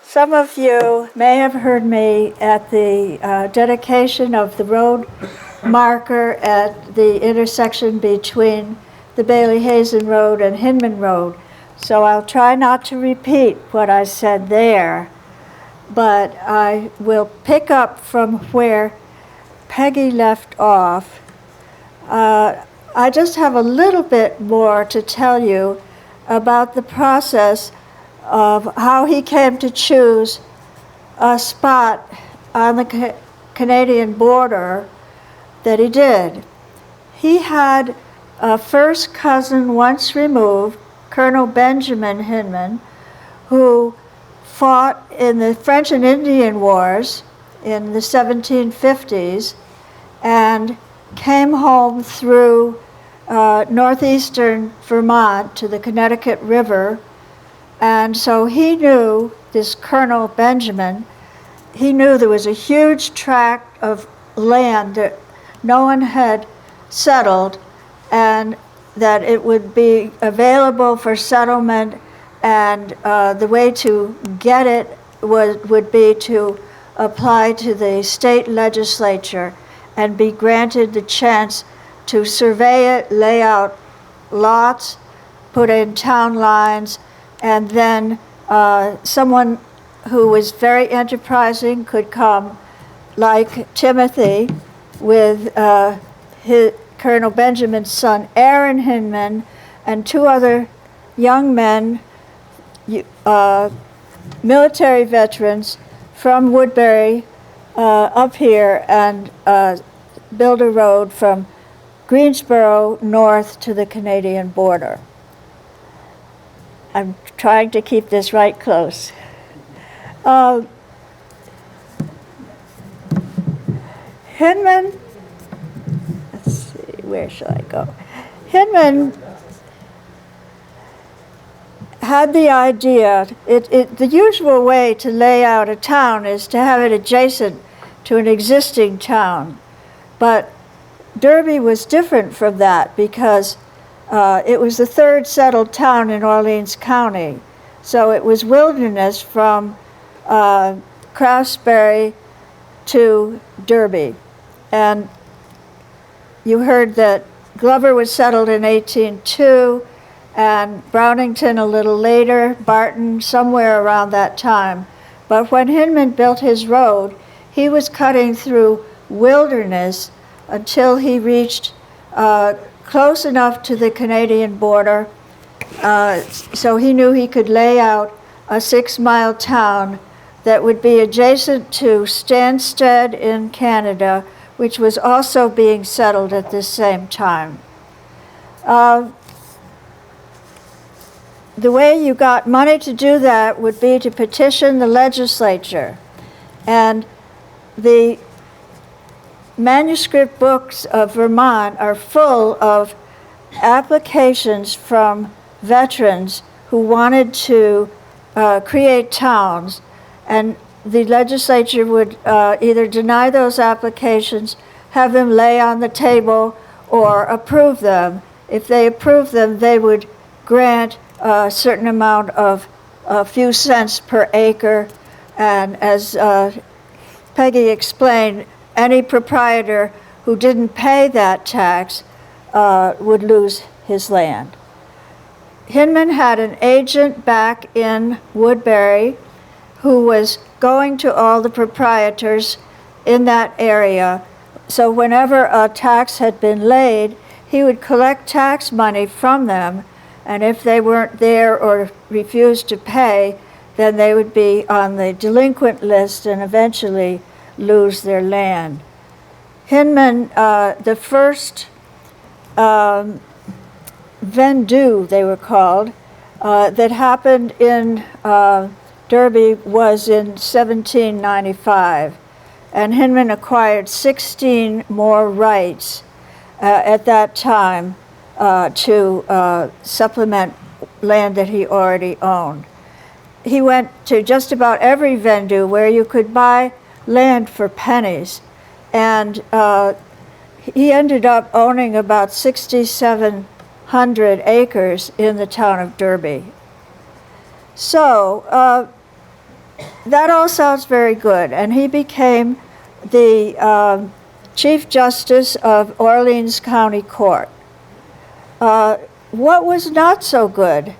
Some of you may have heard me at the dedication of the road marker at the intersection between the Bailey-Hazen Road and Hinman Road. So I'll try not to repeat what I said there, but I will pick up from where Peggy left off. I just have a little bit more to tell you about the process of how he came to choose a spot on the Canadian border that he did. He had a first cousin once removed, Colonel Benjamin Hinman, who fought in the French and Indian Wars in the 1750s and came home through northeastern Vermont to the Connecticut River. And so he knew, this Colonel Benjamin, he knew there was a huge tract of land that no one had settled and that it would be available for settlement, and the way to get it would be to apply to the state legislature and be granted the chance to survey it, lay out lots, put in town lines, and then someone who was very enterprising could come, like Timothy, with Colonel Benjamin's son, Aaron Hinman, and two other young men, military veterans from Woodbury up here, and build a road from Greensboro north to the Canadian border. I'm trying to keep this right close. Hinman, let's see, where shall I go? Hinman had the idea, the usual way to lay out a town is to have it adjacent to an existing town. But Derby was different from that because it was the third settled town in Orleans County. So it was wilderness from Craftsbury to Derby. And you heard that Glover was settled in 1802, and Brownington a little later, Barton somewhere around that time. But when Hinman built his road, he was cutting through wilderness until he reached close enough to the Canadian border, so he knew he could lay out a 6-mile town that would be adjacent to Stansted in Canada, which was also being settled at this same time. The way you got money to do that would be to petition the legislature. And the manuscript books of Vermont are full of applications from veterans who wanted to create towns, and the legislature would either deny those applications, have them lay on the table, or approve them. If they approved them, they would grant a certain amount of a few cents per acre, and as Peggy explained, any proprietor who didn't pay that tax would lose his land. Hinman had an agent back in Woodbury who was going to all the proprietors in that area. So whenever a tax had been laid, he would collect tax money from them, and if they weren't there or refused to pay, then they would be on the delinquent list and eventually lose their land. Hinman, the first vendue, they were called, that happened in Derby was in 1795, and Hinman acquired 16 more rights at that time to supplement land that he already owned. He went to just about every vendue where you could buy land for pennies, and he ended up owning about 6,700 acres in the town of Derby. So that all sounds very good, and he became the Chief Justice of Orleans County Court. What was not so good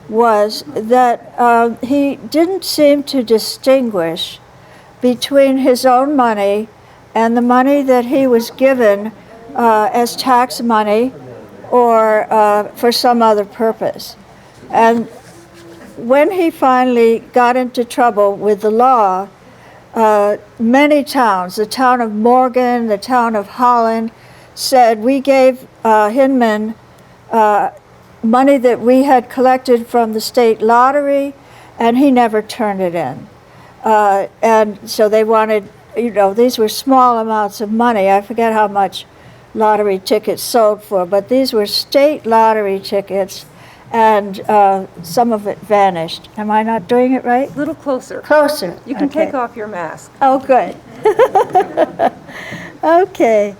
was that he didn't seem to distinguish between his own money and the money that he was given as tax money or for some other purpose. And when he finally got into trouble with the law, many towns, the town of Morgan, the town of Holland, said, we gave Hinman money that we had collected from the state lottery, and he never turned it in. And so they wanted, these were small amounts of money. I forget how much lottery tickets sold for, but these were state lottery tickets, and some of it vanished. Am I not doing it right? A little closer. Closer. You can Okay. take off your mask. Oh, good. Okay.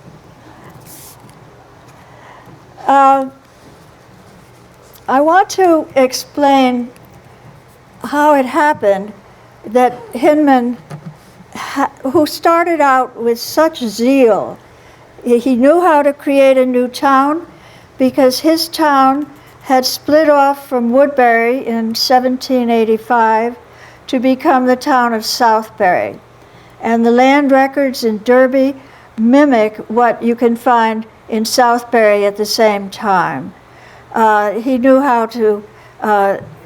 I want to explain how it happened that Hinman, who started out with such zeal, he knew how to create a new town because his town had split off from Woodbury in 1785 to become the town of Southbury. And the land records in Derby mimic what you can find in Southbury at the same time. He knew how to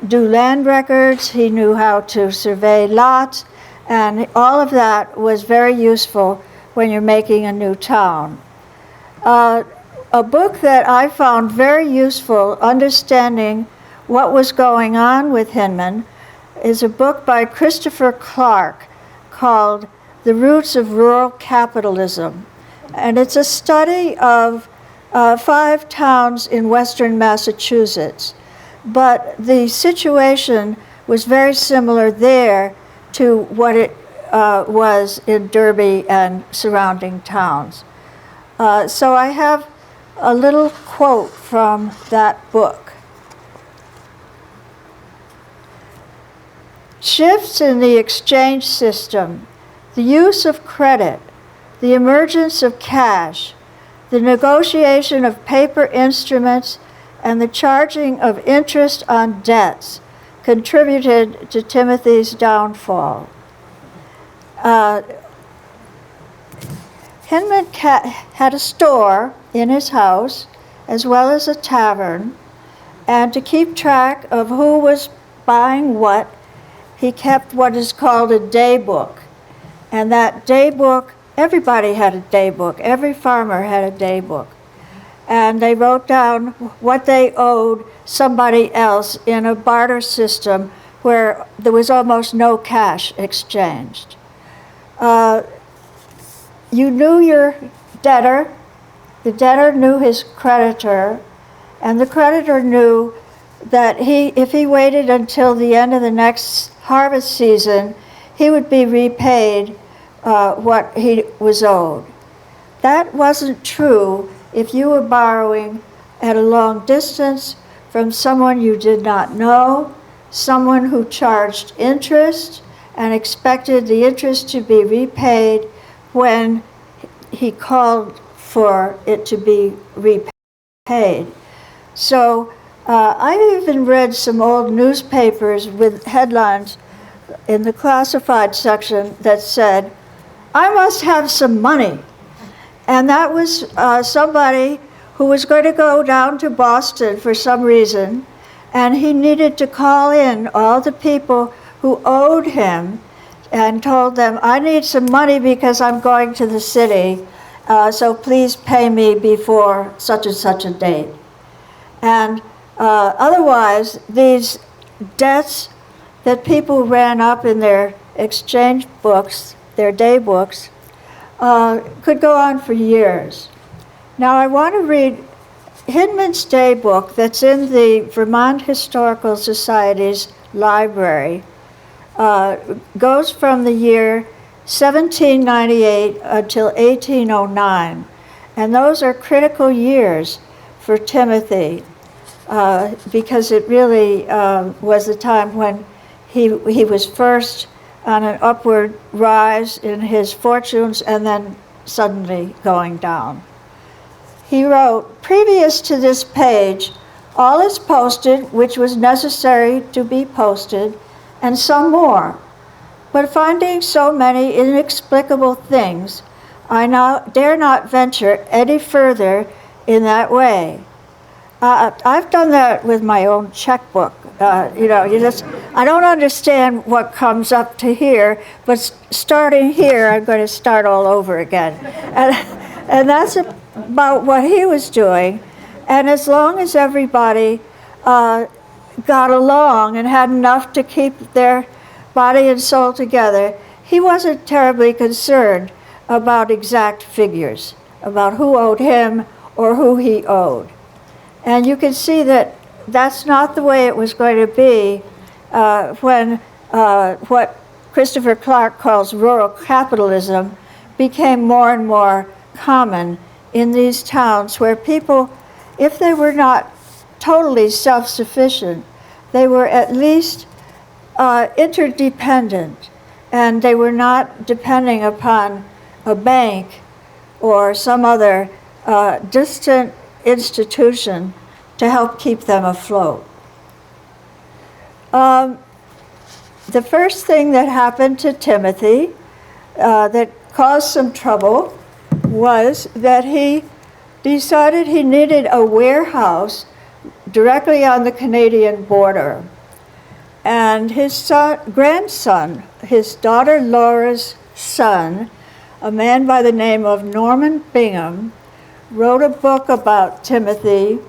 do land records, he knew how to survey lots, and all of that was very useful when you're making a new town. A book that I found very useful understanding what was going on with Hinman is a book by Christopher Clark called The Roots of Rural Capitalism. And it's a study of 5 towns in western Massachusetts. But the situation was very similar there to what it was in Derby and surrounding towns. So I have a little quote from that book. Shifts in the exchange system, the use of credit, the emergence of cash, the negotiation of paper instruments, and the charging of interest on debts contributed to Timothy's downfall. Hinman had a store in his house as well as a tavern, and to keep track of who was buying what, he kept what is called a day book. And that day book, everybody had a day book. Every farmer had a day book. And they wrote down what they owed somebody else in a barter system where there was almost no cash exchanged. You knew your debtor, the debtor knew his creditor, and the creditor knew that if he waited until the end of the next harvest season, he would be repaid what he was owed. That wasn't true if you were borrowing at a long distance from someone you did not know, someone who charged interest and expected the interest to be repaid when he called for it to be repaid. So I even read some old newspapers with headlines in the classified section that said, "I must have some money." And that was somebody who was going to go down to Boston for some reason, and he needed to call in all the people who owed him and told them, "I need some money because I'm going to the city, so please pay me before such and such a date." And otherwise, these debts that people ran up in their exchange books, their day books, could go on for years. Now I want to read Hinman's day book that's in the Vermont Historical Society's library. Goes from the year 1798 until 1809. And those are critical years for Timothy, because it really was the time when he was first on an upward rise in his fortunes and then suddenly going down. He wrote, "Previous to this page, all is posted which was necessary to be posted, and some more. But finding so many inexplicable things, I now dare not venture any further in that way." I've done that with my own checkbook. I don't understand what comes up to here, but starting here, I'm going to start all over again. And that's about what he was doing. And as long as everybody got along and had enough to keep their body and soul together, he wasn't terribly concerned about exact figures, about who owed him or who he owed. And you can see that that's not the way it was going to be when what Christopher Clark calls rural capitalism became more and more common in these towns, where people, if they were not totally self-sufficient, they were at least interdependent, and they were not depending upon a bank or some other distant institution to help keep them afloat. The first thing that happened to Timothy that caused some trouble was that he decided he needed a warehouse directly on the Canadian border. And his grandson, his daughter Laura's son, a man by the name of Norman Bingham, wrote a book about Timothy,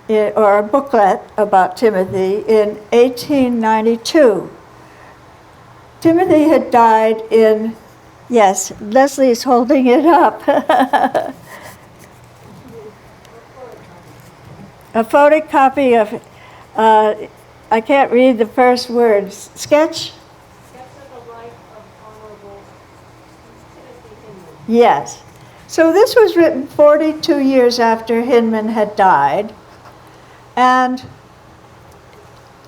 or a booklet about Timothy, in 1892. Timothy had died in, yes, Leslie's holding it up. A photocopy of, I can't read the first words. Sketch? Sketch of the life of Honorable Timothy Hinman. Yes. So this was written 42 years after Hinman had died. And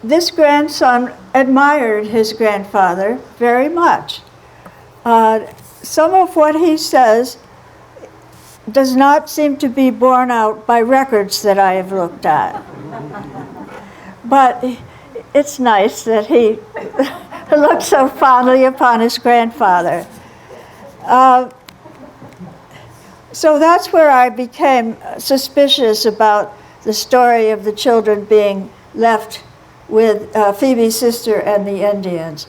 this grandson admired his grandfather very much. Some of what he says does not seem to be borne out by records that I have looked at. But it's nice that he looked so fondly upon his grandfather. So that's where I became suspicious about the story of the children being left with Phoebe's sister and the Indians.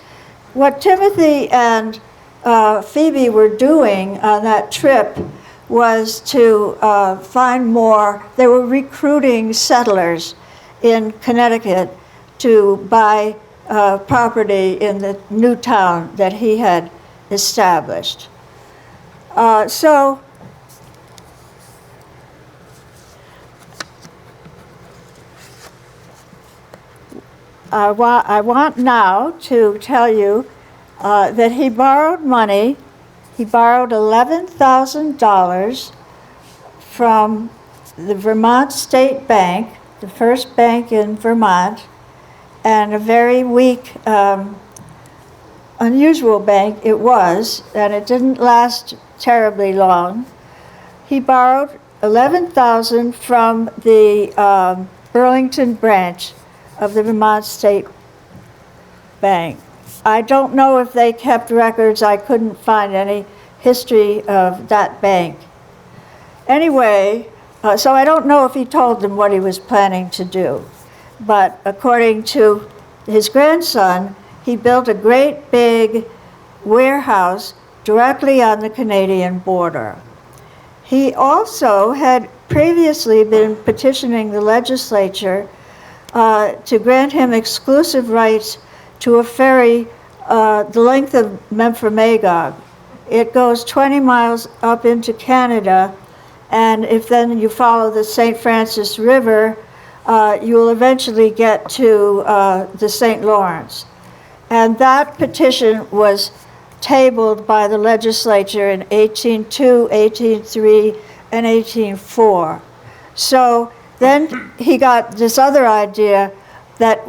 What Timothy and Phoebe were doing on that trip was to find more. They were recruiting settlers in Connecticut to buy property in the new town that he had established. So I want now to tell you that he borrowed money. He borrowed $11,000 from the Vermont State Bank, the first bank in Vermont, and a very weak, unusual bank it was, and it didn't last terribly long. He borrowed $11,000 from the Burlington branch of the Vermont State Bank. I don't know if they kept records. I couldn't find any history of that bank. Anyway, so I don't know if he told them what he was planning to do. But according to his grandson, he built a great big warehouse directly on the Canadian border. He also had previously been petitioning the legislature to grant him exclusive rights to a ferry the length of Memphremagog. It goes 20 miles up into Canada, and if then you follow the St. Francis River, you will eventually get to the St. Lawrence. And that petition was tabled by the legislature in 1802, 1803, and 1804. So then he got this other idea that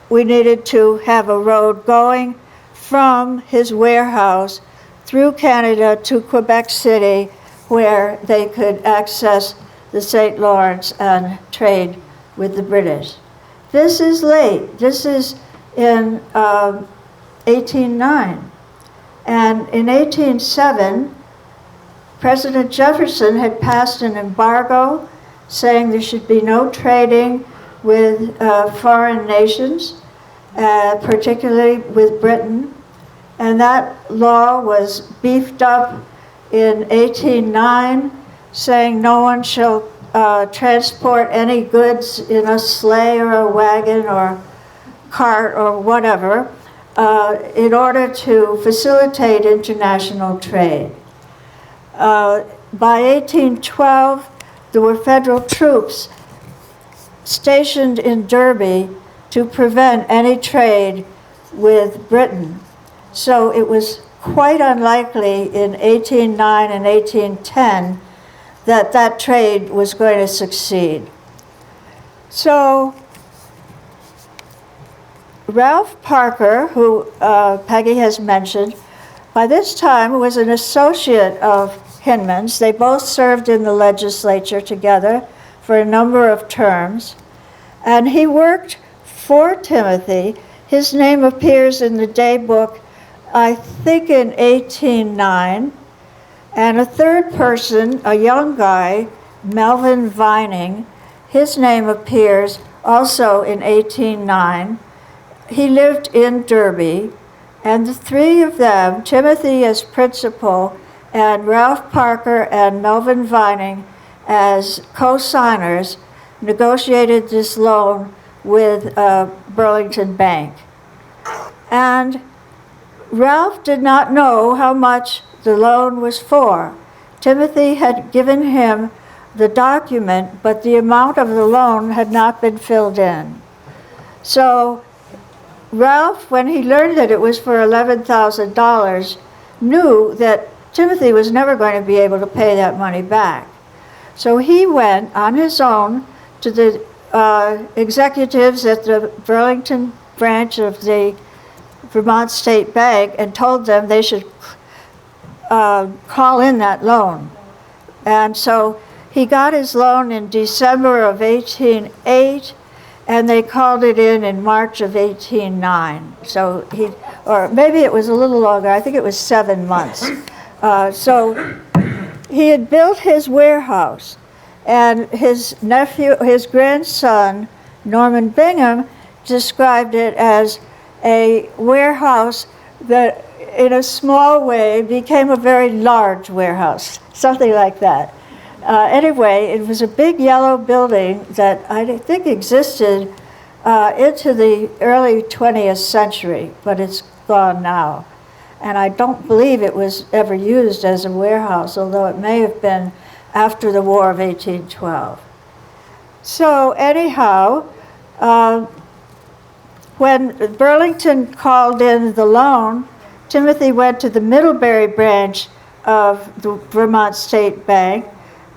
we needed to have a road going from his warehouse through Canada to Quebec City, where they could access the St. Lawrence and trade with the British. This is late. This is in 1809. And in 1807, President Jefferson had passed an embargo saying there should be no trading with foreign nations, particularly with Britain. And that law was beefed up in 1809, saying no one shall transport any goods in a sleigh or a wagon or cart or whatever, in order to facilitate international trade. By 1812, there were federal troops stationed in Derby to prevent any trade with Britain. So it was quite unlikely in 1809 and 1810 that that trade was going to succeed. So Ralph Parker, who Peggy has mentioned, by this time was an associate of Hinman's. They both served in the legislature together for a number of terms. And he worked for Timothy. His name appears in the day book, I think in 1809. And a third person, a young guy, Melvin Vining, his name appears also in 1809. He lived in Derby, and the three of them, Timothy as principal, and Ralph Parker and Melvin Vining as co-signers, negotiated this loan with Burlington Bank. And Ralph did not know how much the loan was for. Timothy had given him the document, but the amount of the loan had not been filled in. So Ralph, when he learned that it was for $11,000, knew that Timothy was never going to be able to pay that money back. So he went on his own to the executives at the Burlington branch of the Vermont State Bank and told them they should call in that loan. And so he got his loan in December of 1808, and they called it in March of 1809. So or maybe it was a little longer, I think it was 7 months. So he had built his warehouse, and his grandson, Norman Bingham, described it as a warehouse that in a small way became a very large warehouse, something like that. Anyway, it was a big yellow building that I think existed into the early 20th century, but it's gone now. And I don't believe it was ever used as a warehouse, although it may have been after the War of 1812. So anyhow, when Burlington called in the loan, Timothy went to the Middlebury branch of the Vermont State Bank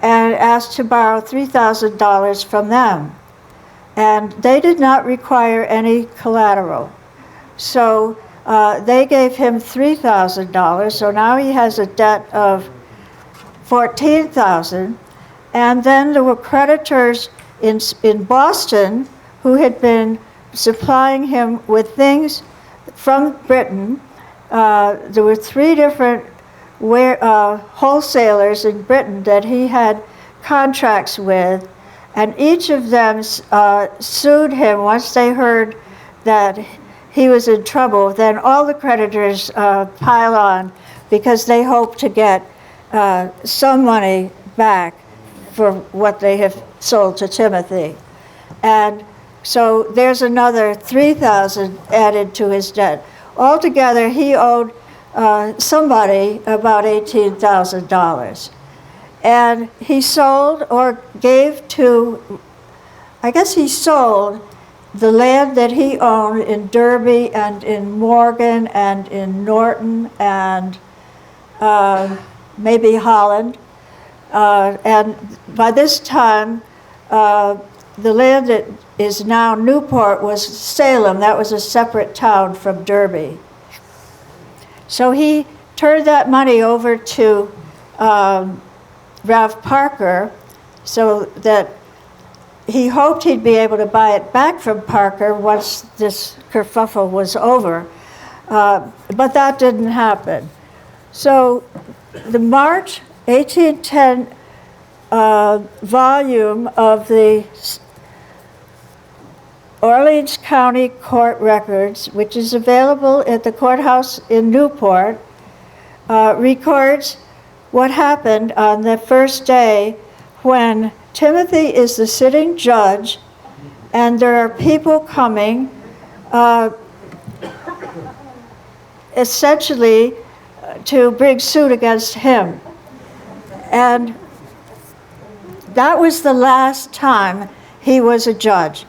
and asked to borrow $3,000 from them. And they did not require any collateral. So they gave him $3,000, so now he has a debt of $14,000. And then there were creditors in Boston who had been supplying him with things from Britain. There were 3 different wholesalers in Britain that he had contracts with, and each of them sued him once they heard that he was in trouble. Then all the creditors pile on because they hope to get some money back for what they have sold to Timothy. And so there's another $3,000 added to his debt. Altogether, he owed somebody about $18,000. And he sold or gave to, I guess he sold the land that he owned in Derby and in Morgan and in Norton and maybe Holland. And by this time, the land that is now Newport was Salem. That was a separate town from Derby. So he turned that money over to Ralph Parker, so that he hoped he'd be able to buy it back from Parker once this kerfuffle was over. But that didn't happen. So the March 1810 volume of the Orleans County Court Records, which is available at the courthouse in Newport, records what happened on the first day when Timothy is the sitting judge and there are people coming essentially to bring suit against him. And that was the last time he was a judge.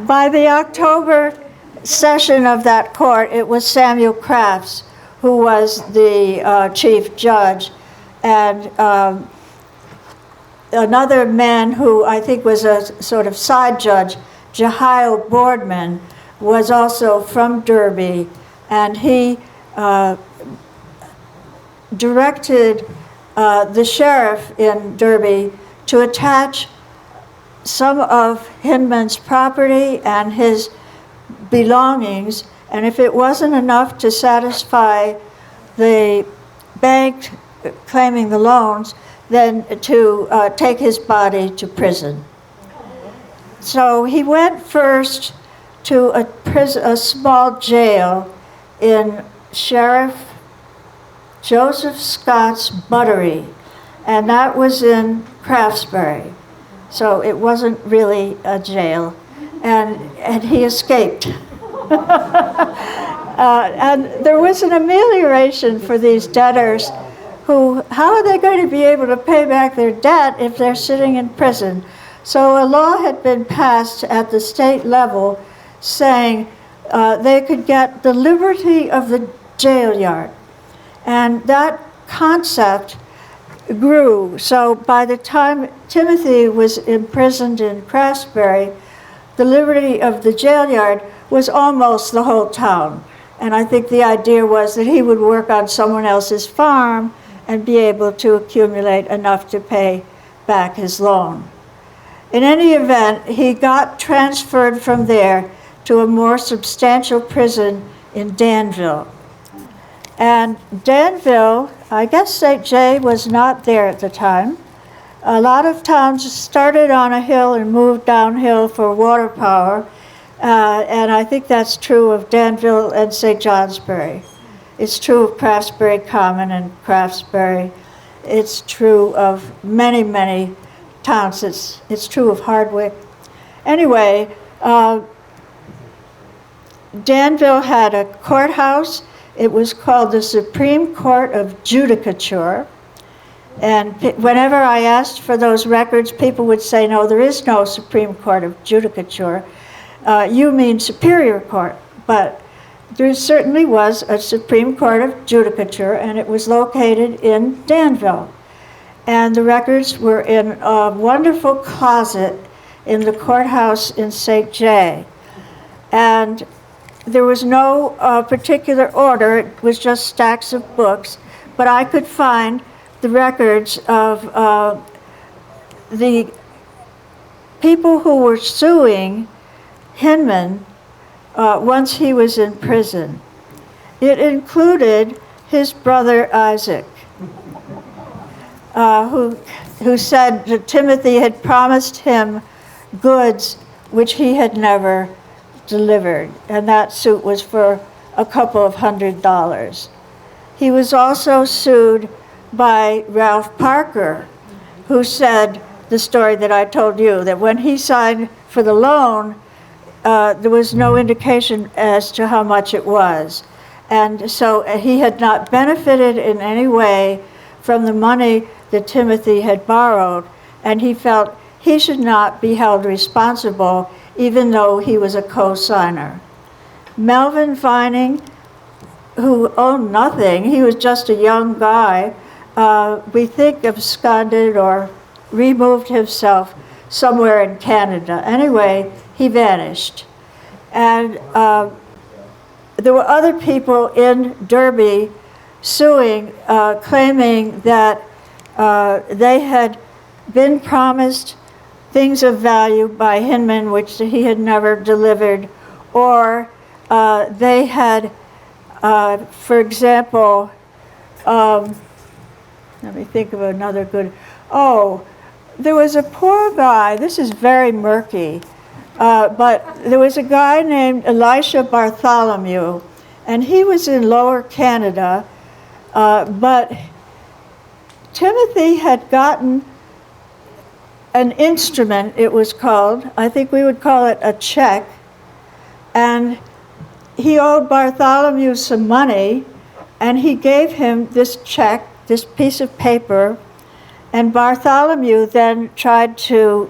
By the October session of that court, it was Samuel Crafts who was the chief judge, and another man who I think was a sort of side judge, Jehiel Boardman, was also from Derby, and he directed the sheriff in Derby to attach some of Hinman's property and his belongings, and if it wasn't enough to satisfy the bank claiming the loans, then to take his body to prison. So he went first to a small jail in Sheriff Joseph Scott's buttery, and that was in Craftsbury. So it wasn't really a jail, and he escaped. And there was an amelioration for these debtors who, how are they going to be able to pay back their debt if they're sitting in prison? So a law had been passed at the state level saying they could get the liberty of the jail yard. And that concept grew. So by the time Timothy was imprisoned in Craftsbury, the liberty of the jail yard was almost the whole town. And I think the idea was that he would work on someone else's farm and be able to accumulate enough to pay back his loan. In any event, he got transferred from there to a more substantial prison in Danville. And Danville, I guess St. J was not there at the time. A lot of towns started on a hill and moved downhill for water power, and I think that's true of Danville and St. Johnsbury. It's true of Craftsbury Common and Craftsbury. It's true of many, many towns. It's true of Hardwick. Anyway, Danville had a courthouse. It was called the Supreme Court of Judicature. And whenever I asked for those records, people would say, no, there is no Supreme Court of Judicature. You mean Superior Court. But there certainly was a Supreme Court of Judicature, and it was located in Danville. And the records were in a wonderful closet in the courthouse in St. J. And there was no particular order, it was just stacks of books, but I could find the records of the people who were suing Hinman once he was in prison. It included his brother Isaac, who said that Timothy had promised him goods which he had never delivered, and that suit was for a couple of $100. He was also sued by Ralph Parker, who said the story that I told you, that when he signed for the loan, there was no indication as to how much it was. And so he had not benefited in any way from the money that Timothy had borrowed, and he felt he should not be held responsible even though he was a co-signer. Melvin Vining, who owned nothing, he was just a young guy, we think absconded or removed himself somewhere in Canada. Anyway, he vanished. And there were other people in Derby suing, claiming that they had been promised things of value by Hinman, which he had never delivered, or they had, for example, let me think of another good, there was a poor guy, this is very murky, but there was a guy named Elisha Bartholomew, and he was in Lower Canada, but Timothy had gotten an instrument, it was called, I think we would call it a check, and he owed Bartholomew some money, and he gave him this check, this piece of paper, and Bartholomew then tried to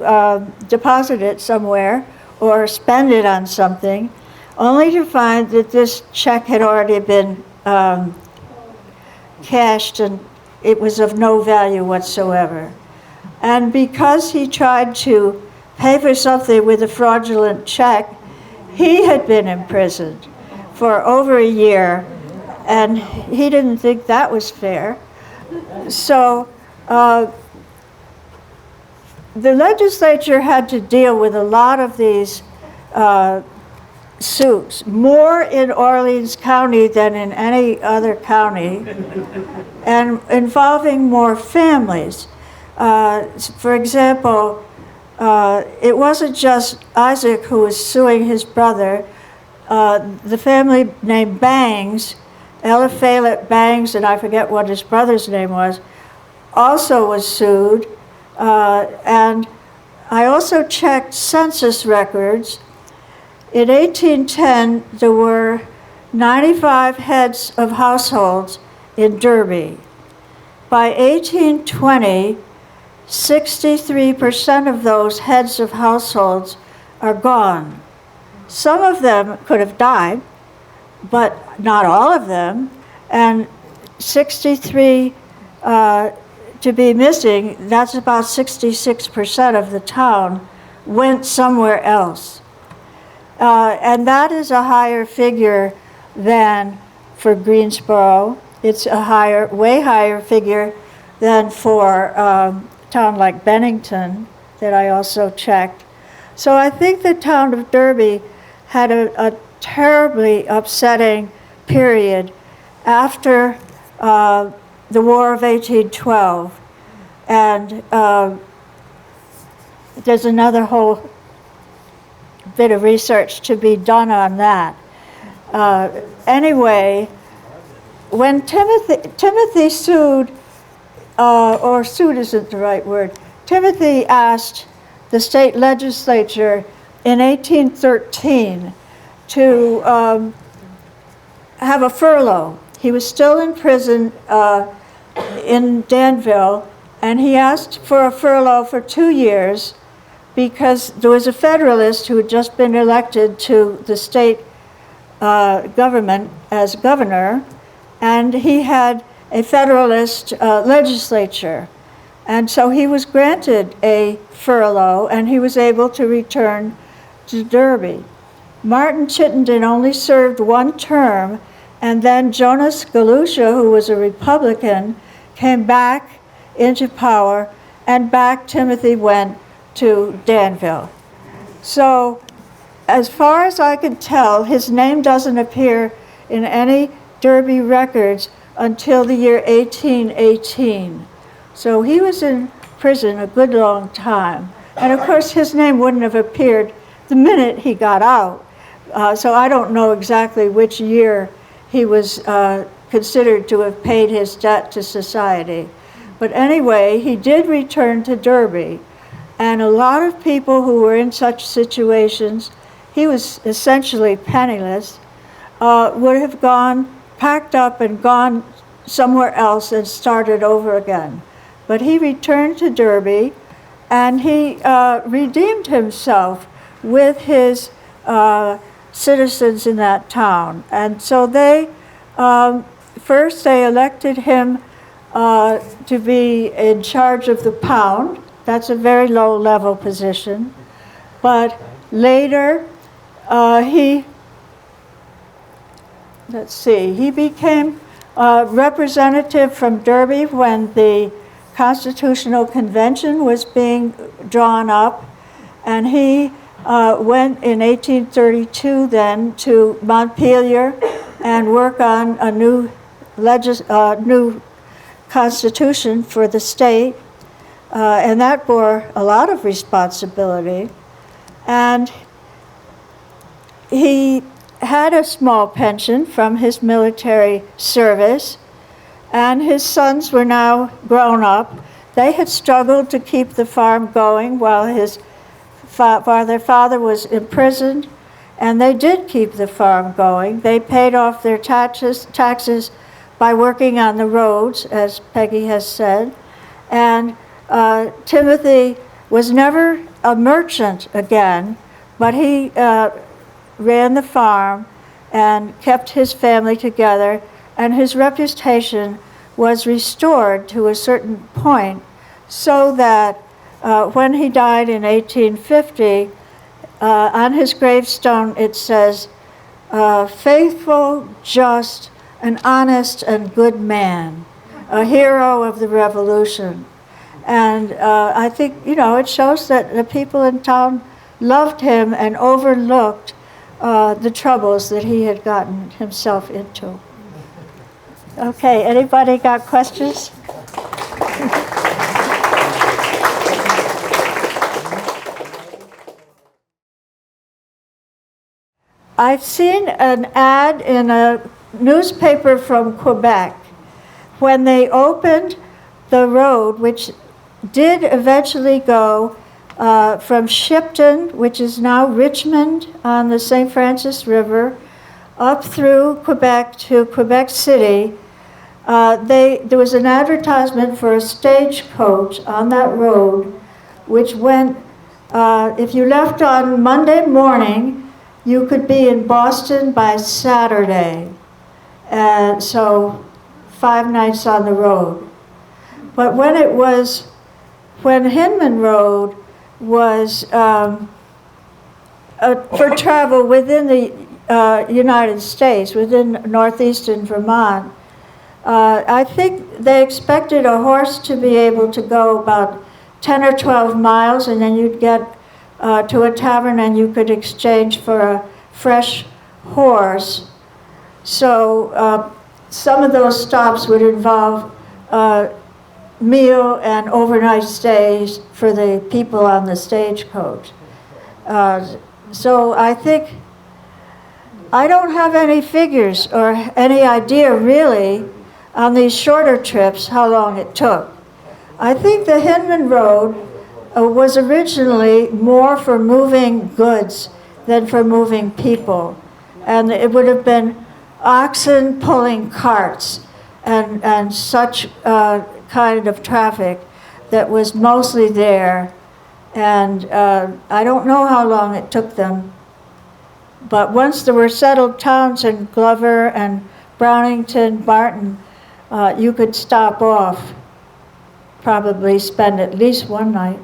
deposit it somewhere or spend it on something, only to find that this check had already been cashed and it was of no value whatsoever. And because he tried to pay for something with a fraudulent check, he had been imprisoned for over a year, and he didn't think that was fair. So the legislature had to deal with a lot of these suits, more in Orleans County than in any other county, and involving more families. For example, it wasn't just Isaac who was suing his brother. The family named Bangs, Eliphalet Bangs, and I forget what his brother's name was, also was sued. And I also checked census records. In 1810, there were 95 heads of households in Derby. By 1820, 63% of those heads of households are gone. Some of them could have died, but not all of them. And 63 to be missing, that's about 66% of the town went somewhere else. And that is a higher figure than for Greensboro. It's a higher, way higher figure than for a town like Bennington that I also checked. So I think the town of Derby had a terribly upsetting period after the War of 1812. And there's another whole bit of research to be done on that. Anyway, when Timothy sued, or sued isn't the right word, Timothy asked the state legislature in 1813 to have a furlough. He was still in prison in Danville, and he asked for a furlough for 2 years because there was a Federalist who had just been elected to the state government as governor, and he had a Federalist legislature. And so he was granted a furlough, and he was able to return to Derby. Martin Chittenden only served 1 term, and then Jonas Galusha, who was a Republican, came back into power, and back Timothy went to Danville. So as far as I can tell, his name doesn't appear in any Derby records until the year 1818. So he was in prison a good long time. And of course, his name wouldn't have appeared the minute he got out. So I don't know exactly which year he was considered to have paid his debt to society. But anyway, he did return to Derby. And a lot of people who were in such situations, he was essentially penniless, would have packed up and gone somewhere else and started over again. But he returned to Derby, And he redeemed himself with his citizens in that town. And so they, first they elected him to be in charge of the pound. That's a very low-level position. But later, he became representative from Derby when the Constitutional Convention was being drawn up, and he went in 1832 then to Montpelier and work on a new constitution for the state, and that bore a lot of responsibility. And he had a small pension from his military service, and his sons were now grown up. They had struggled to keep the farm going while their father was imprisoned, and they did keep the farm going. They paid off their taxes by working on the roads, as Peggy has said. And Timothy was never a merchant again, but he ran the farm and kept his family together, and his reputation was restored to a certain point, so that when he died in 1850, on his gravestone it says, faithful, just, an honest and good man, a hero of the Revolution. And I think, it shows that the people in town loved him and overlooked the troubles that he had gotten himself into. Okay, anybody got questions? I've seen an ad in a newspaper from Quebec when they opened the road, which did eventually go from Shipton, which is now Richmond on the St. Francis River, up through Quebec to Quebec City. There was an advertisement for a stagecoach on that road, which went, if you left on Monday morning, you could be in Boston by Saturday. And so 5 nights on the road. But when Hinman Road was for travel within the United States, within northeastern Vermont, I think they expected a horse to be able to go about 10 or 12 miles, and then you'd get to a tavern and you could exchange for a fresh horse. So some of those stops would involve meal and overnight stays for the people on the stagecoach. So I don't have any figures or any idea really on these shorter trips how long it took. I think the Hinman Road was originally more for moving goods than for moving people. And it would have been oxen pulling carts and such kind of traffic that was mostly there. And I don't know how long it took them. But once there were settled towns in Glover and Brownington, Barton, you could stop off, probably spend at least one night.